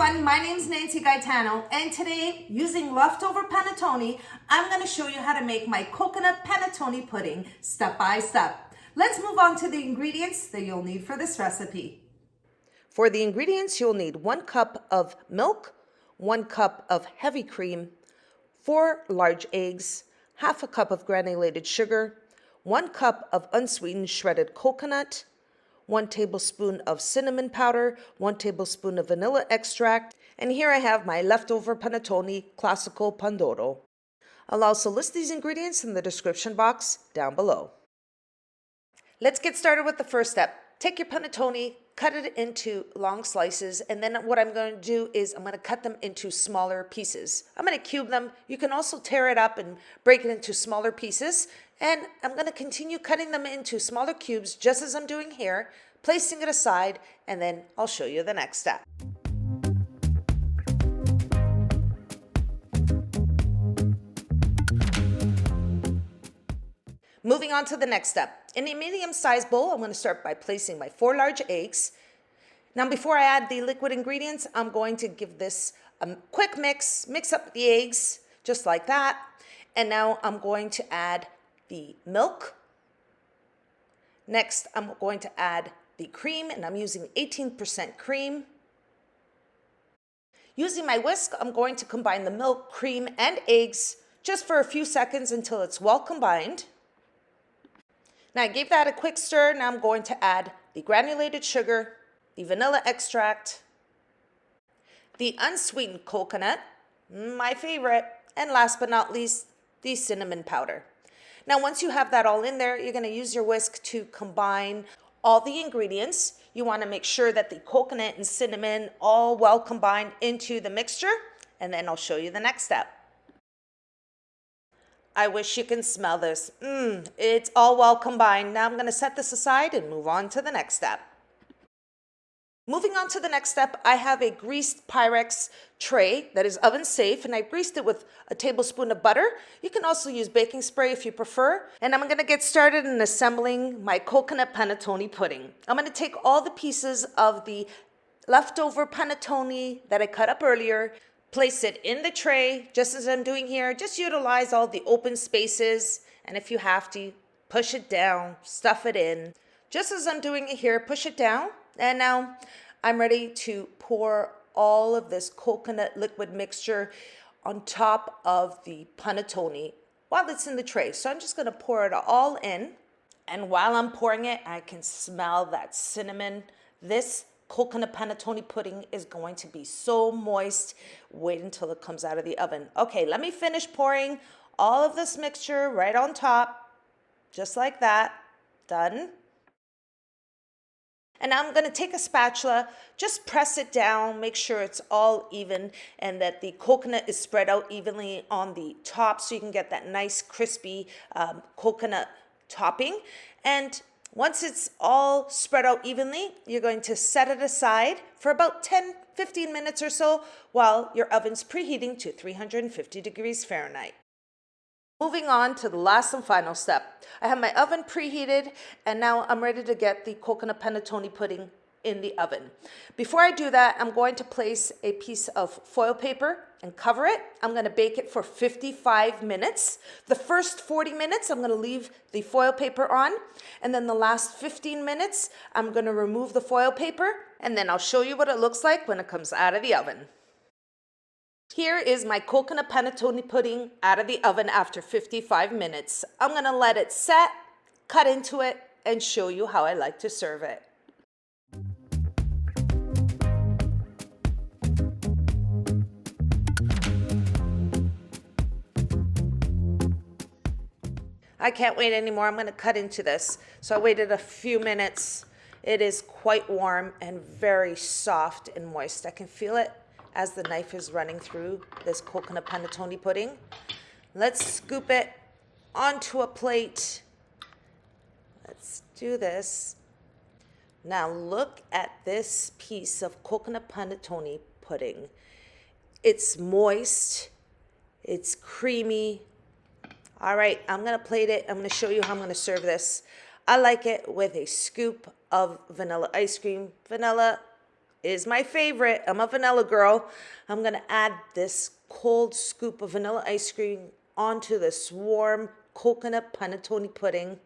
everyone, my name is Nancy Gaetano, and today, using leftover panettone, I'm going to show you how to make my coconut panettone pudding step by step. Let's move on to the ingredients that you'll need for this recipe. For the ingredients, you'll need 1 cup of milk, 1 cup of heavy cream, 4 large eggs, half a cup of granulated sugar, 1 cup of unsweetened shredded coconut, 1 tablespoon of cinnamon powder, 1 tablespoon of vanilla extract, and here I have my leftover panettone classico pandoro. I'll also list these ingredients in the description box down below. Let's get started with the first step. Take your panettone, cut it into long slices, and then what I'm going to do is I'm going to cut them into smaller pieces. I'm going to cube them. You can also tear it up and break it into smaller pieces, and I'm going to continue cutting them into smaller cubes just as I'm doing here, placing it aside, and then I'll show you the next step. Moving on to the next step. In a medium-sized bowl, I'm going to start by placing my 4 large eggs. Now, before I add the liquid ingredients, I'm going to give this a quick mix up the eggs, just like that. And now I'm going to add the milk. Next, I'm going to add the cream, and I'm using 18% cream. Using my whisk, I'm going to combine the milk, cream, and eggs just for a few seconds until it's well combined. Now I gave that a quick stir. Now I'm going to add the granulated sugar, the vanilla extract, the unsweetened coconut, my favorite, and last but not least, the cinnamon powder. Now once you have that all in there, you're going to use your whisk to combine all the ingredients. You want to make sure that the coconut and cinnamon all well combined into the mixture, and then I'll show you the next step. I wish you can smell this. It's all well combined. Now I'm going to set this aside and move on to the next step. Moving on to the next step, I have a greased Pyrex tray that is oven safe, and I greased it with a tablespoon of butter. You can also use baking spray if you prefer. And I'm going to get started in assembling my coconut panettone pudding. I'm going to take all the pieces of the leftover panettone that I cut up earlier, place it in the tray, just as I'm doing here. Just utilize all the open spaces, and if you have to, push it down, stuff it in. Just as I'm doing it here, push it down. And now I'm ready to pour all of this coconut liquid mixture on top of the panettone while it's in the tray. So I'm just going to pour it all in. And while I'm pouring it, I can smell that cinnamon. This coconut panettone pudding is going to be so moist. Wait until it comes out of the oven. Okay, let me finish pouring all of this mixture right on top, just like that. Done. And now I'm going to take a spatula, just press it down, make sure it's all even and that the coconut is spread out evenly on the top so you can get that nice crispy coconut topping. And once it's all spread out evenly, you're going to set it aside for about 10-15 minutes or so while your oven's preheating to 350 degrees Fahrenheit. Moving on to the last and final step. I have my oven preheated, and now I'm ready to get the coconut panettone pudding in the oven. Before I do that, I'm going to place a piece of foil paper and cover it. I'm going to bake it for 55 minutes. The first 40 minutes, I'm going to leave the foil paper on, and then the last 15 minutes, I'm going to remove the foil paper, and then I'll show you what it looks like when it comes out of the oven. Here is my coconut panettone pudding out of the oven after 55 minutes. I'm going to let it set, cut into it, and show you how I like to serve it. I can't wait anymore. I'm going to cut into this. So I waited a few minutes. It is quite warm and very soft and moist. I can feel it as the knife is running through this coconut panettone pudding. Let's scoop it onto a plate. Let's do this. Now look at this piece of coconut panettone pudding. It's moist, it's creamy. All right, I'm gonna plate it. I'm gonna show you how I'm gonna serve this. I like it with a scoop of vanilla ice cream. Vanilla is my favorite. I'm a vanilla girl. I'm gonna add this cold scoop of vanilla ice cream onto this warm coconut panettone pudding.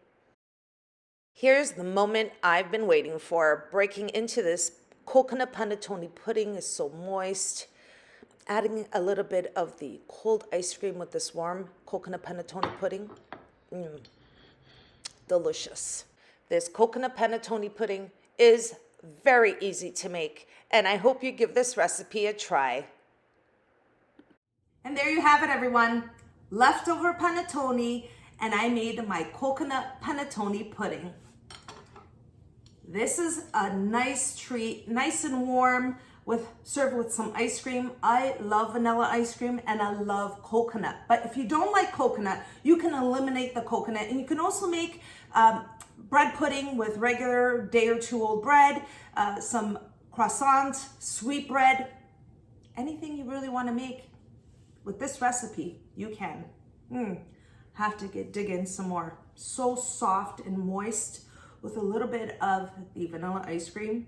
Here's the moment I've been waiting for. Breaking into this coconut panettone pudding is so moist. Adding a little bit of the cold ice cream with this warm coconut panettone pudding. Delicious. This coconut panettone pudding is very easy to make, and I hope you give this recipe a try. And there you have it, everyone. Leftover panettone, and I made my coconut panettone pudding. This is a nice treat, nice and warm, served with some ice cream. I love vanilla ice cream and I love coconut. But if you don't like coconut, you can eliminate the coconut, and you can also make bread pudding with regular day or two old bread, some croissant, sweet bread, anything you really want to make. With this recipe, you can. Have to dig in some more. So soft and moist with a little bit of the vanilla ice cream.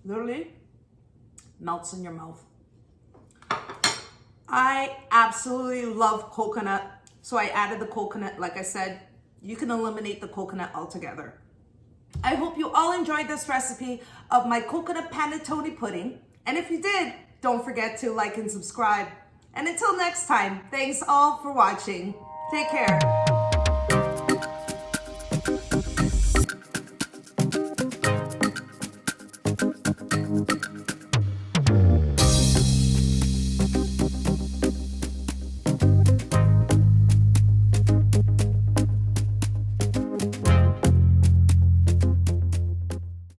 Literally melts in your mouth. I absolutely love coconut, so I added the coconut. Like I said, you can eliminate the coconut altogether. I hope you all enjoyed this recipe of my coconut panettone pudding. And if you did, don't forget to like and subscribe. And until next time, thanks all for watching. Take care.